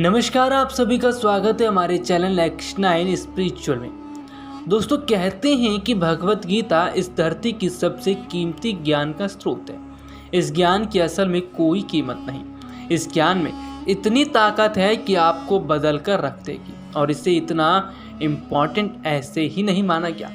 नमस्कार, आप सभी का स्वागत है हमारे चैनल X9 स्पिरिचुअल में। दोस्तों, कहते हैं कि भगवत गीता इस धरती की सबसे कीमती ज्ञान का स्रोत है। इस ज्ञान की असल में कोई कीमत नहीं। इस ज्ञान में इतनी ताकत है कि आपको बदल कर रख देगी, और इसे इतना इम्पॉर्टेंट ऐसे ही नहीं माना गया।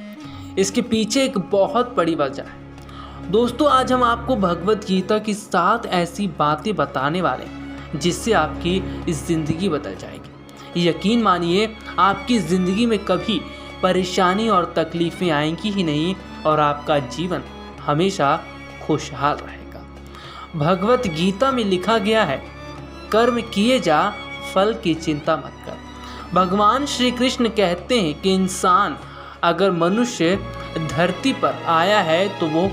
इसके पीछे एक बहुत बड़ी वजह है। दोस्तों, आज हम आपको भगवत गीता की 7 ऐसी बातें बताने वाले हैं जिससे आपकी इस ज़िंदगी बदल जाएगी। यकीन मानिए, आपकी ज़िंदगी में कभी परेशानी और तकलीफ़ें आएंगी ही नहीं, और आपका जीवन हमेशा खुशहाल रहेगा। भगवत गीता में लिखा गया है, कर्म किए जा, फल की चिंता मत कर। भगवान श्री कृष्ण कहते हैं कि इंसान अगर मनुष्य धरती पर आया है तो वो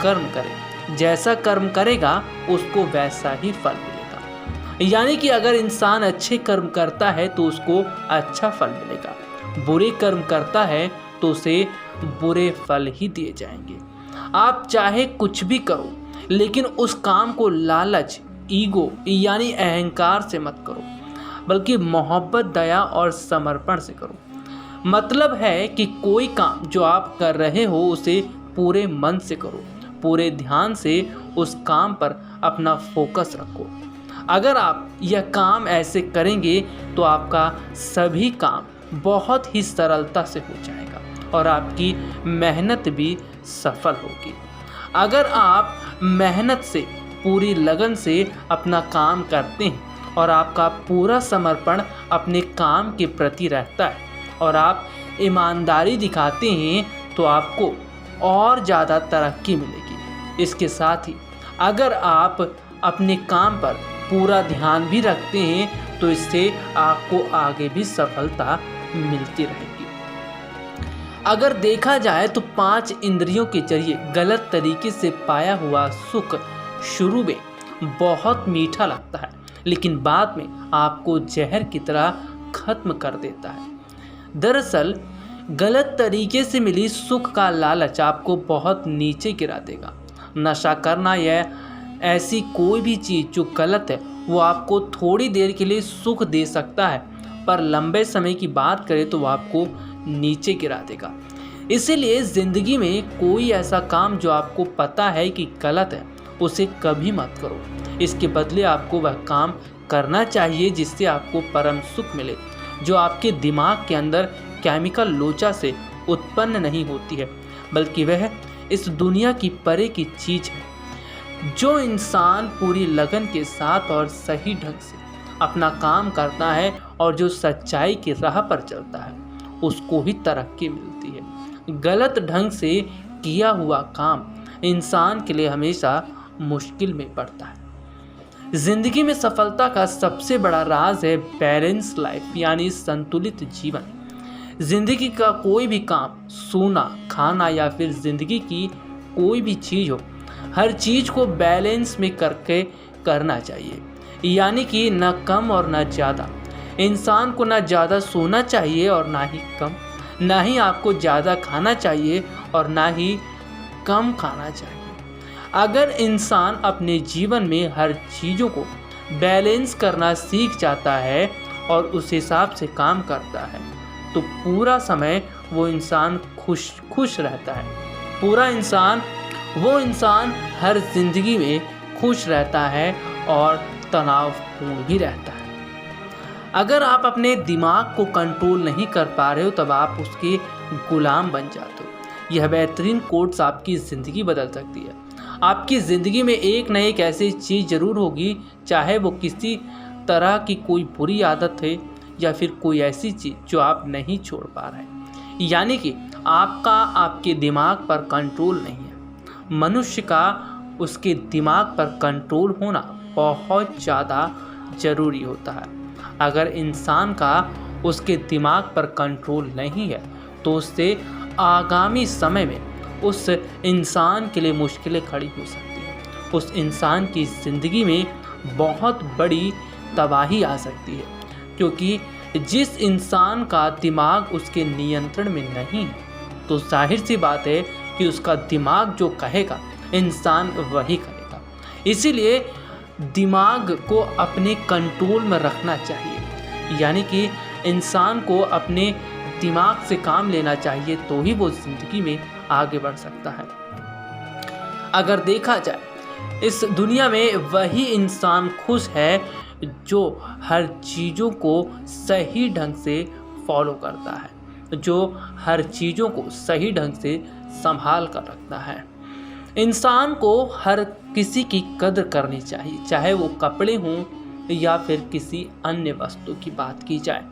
कर्म करे। जैसा कर्म करेगा उसको वैसा ही फल मिलेगा। यानी कि अगर इंसान अच्छे कर्म करता है तो उसको अच्छा फल मिलेगा, बुरे कर्म करता है तो उसे बुरे फल ही दिए जाएंगे। आप चाहे कुछ भी करो, लेकिन उस काम को लालच, ईगो यानी अहंकार से मत करो, बल्कि मोहब्बत, दया और समर्पण से करो। मतलब है कि कोई काम जो आप कर रहे हो उसे पूरे मन से करो, पूरे ध्यान से उस काम पर अपना फोकस रखो। अगर आप यह काम ऐसे करेंगे तो आपका सभी काम बहुत ही सरलता से हो जाएगा और आपकी मेहनत भी सफल होगी। अगर आप मेहनत से, पूरी लगन से अपना काम करते हैं और आपका पूरा समर्पण अपने काम के प्रति रहता है और आप ईमानदारी दिखाते हैं तो आपको और ज़्यादा तरक्की मिलेगी। इसके साथ ही अगर आप अपने काम पर पूरा ध्यान भी रखते हैं तो इससे आपको आगे भी सफलता मिलती रहेगी। अगर देखा जाए तो 5 इंद्रियों के जरिए गलत तरीके से पाया हुआ सुख शुरू में बहुत मीठा लगता है, लेकिन बाद में आपको जहर की तरह खत्म कर देता है। दरअसल गलत तरीके से मिली सुख का लालच आपको बहुत नीचे गिरा देगा। नशा करना या ऐसी कोई भी चीज़ जो गलत है वो आपको थोड़ी देर के लिए सुख दे सकता है, पर लंबे समय की बात करें तो वो आपको नीचे गिरा देगा। इसीलिए ज़िंदगी में कोई ऐसा काम जो आपको पता है कि गलत है उसे कभी मत करो। इसके बदले आपको वह काम करना चाहिए जिससे आपको परम सुख मिले, जो आपके दिमाग के अंदर केमिकल लोचा से उत्पन्न नहीं होती है, बल्कि वह इस दुनिया की परे की चीज़ है। जो इंसान पूरी लगन के साथ और सही ढंग से अपना काम करता है और जो सच्चाई की राह पर चलता है उसको ही तरक्की मिलती है। गलत ढंग से किया हुआ काम इंसान के लिए हमेशा मुश्किल में पड़ता है। जिंदगी में सफलता का सबसे बड़ा राज है बैलेंस लाइफ, यानी संतुलित जीवन। जिंदगी का कोई भी काम, सोना, खाना या फिर जिंदगी की कोई भी चीज़ हो, हर चीज़ को बैलेंस में करके करना चाहिए, यानी कि न कम और न ज़्यादा। इंसान को ना ज़्यादा सोना चाहिए और ना ही कम, ना ही आपको ज़्यादा खाना चाहिए और ना ही कम खाना चाहिए। अगर इंसान अपने जीवन में हर चीज़ों को बैलेंस करना सीख जाता है और उस हिसाब से काम करता है तो पूरा समय वो इंसान खुश रहता है। वो इंसान हर जिंदगी में खुश रहता है और तनावपूर्ण भी रहता है। अगर आप अपने दिमाग को कंट्रोल नहीं कर पा रहे हो तब आप उसके गुलाम बन जाते हो। यह बेहतरीन कोट्स आपकी ज़िंदगी बदल सकती है। आपकी ज़िंदगी में एक न एक ऐसी चीज़ ज़रूर होगी, चाहे वो किसी तरह की कोई बुरी आदत है या फिर कोई ऐसी चीज़ जो आप नहीं छोड़ पा रहे, यानी कि आपके दिमाग पर कंट्रोल नहीं है। मनुष्य का उसके दिमाग पर कंट्रोल होना बहुत ज़्यादा ज़रूरी होता है। अगर इंसान का उसके दिमाग पर कंट्रोल नहीं है तो उससे आगामी समय में उस इंसान के लिए मुश्किलें खड़ी हो सकती हैं। उस इंसान की ज़िंदगी में बहुत बड़ी तबाही आ सकती है, क्योंकि जिस इंसान का दिमाग उसके नियंत्रण में नहीं है तो जाहिर सी बात है कि उसका दिमाग जो कहेगा इंसान वही करेगा। इसीलिए दिमाग को अपने कंट्रोल में रखना चाहिए। यानी कि इंसान को अपने दिमाग से काम लेना चाहिए, तो ही वो ज़िंदगी में आगे बढ़ सकता है। अगर देखा जाए इस दुनिया में वही इंसान खुश है जो हर चीज़ों को सही ढंग से फॉलो करता है, जो हर चीज़ों को सही ढंग से संभाल कर रखता है। इंसान को हर किसी की कदर करनी चाहिए, चाहे वो कपड़े हों या फिर किसी अन्य वस्तु की बात की जाए।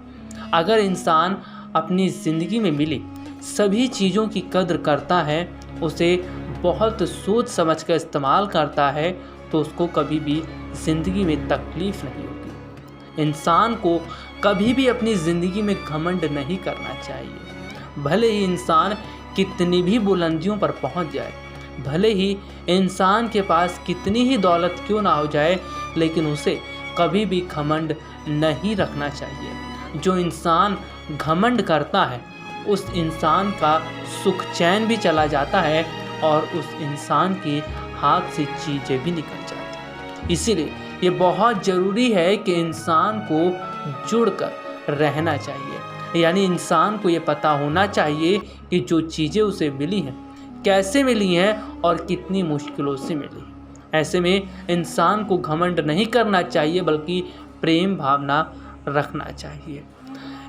अगर इंसान अपनी ज़िंदगी में मिली सभी चीज़ों की कदर करता है, उसे बहुत सोच समझ कर इस्तेमाल करता है, तो उसको कभी भी ज़िंदगी में तकलीफ़ नहीं होगी। इंसान को कभी भी अपनी ज़िंदगी में घमंड नहीं करना चाहिए। भले ही इंसान कितनी भी बुलंदियों पर पहुंच जाए, भले ही इंसान के पास कितनी ही दौलत क्यों ना हो जाए, लेकिन उसे कभी भी घमंड नहीं रखना चाहिए। जो इंसान घमंड करता है उस इंसान का सुख चैन भी चला जाता है और उस इंसान के हाथ से चीज़ें भी निकल जाती हैं। इसीलिए ये बहुत ज़रूरी है कि इंसान को जुड़कर रहना चाहिए, यानी इंसान को ये पता होना चाहिए कि जो चीज़ें उसे मिली हैं कैसे मिली हैं और कितनी मुश्किलों से मिली। ऐसे में इंसान को घमंड नहीं करना चाहिए, बल्कि प्रेम भावना रखना चाहिए।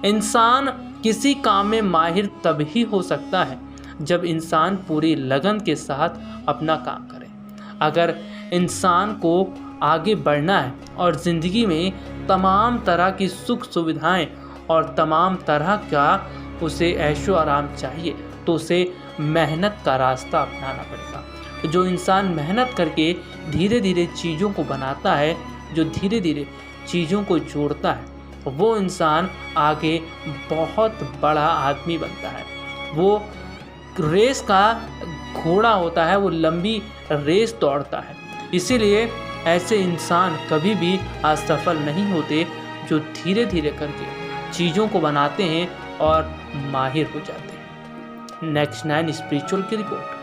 इंसान किसी काम में माहिर तभी हो सकता है जब इंसान पूरी लगन के साथ अपना काम करे। अगर इंसान को आगे बढ़ना है और ज़िंदगी में तमाम तरह की सुख सुविधाएं और तमाम तरह का उसे ऐशो आराम चाहिए, तो उसे मेहनत का रास्ता अपनाना पड़ेगा। जो इंसान मेहनत करके धीरे धीरे चीज़ों को बनाता है, जो धीरे धीरे चीज़ों को जोड़ता है, वो इंसान आगे बहुत बड़ा आदमी बनता है। वो रेस का घोड़ा होता है, वो लंबी रेस दौड़ता है। इसीलिए ऐसे इंसान कभी भी असफल नहीं होते जो धीरे धीरे करके चीज़ों को बनाते हैं और माहिर हो जाते हैं। नेक्स्ट 9 स्पिरिचुअल की रिपोर्ट।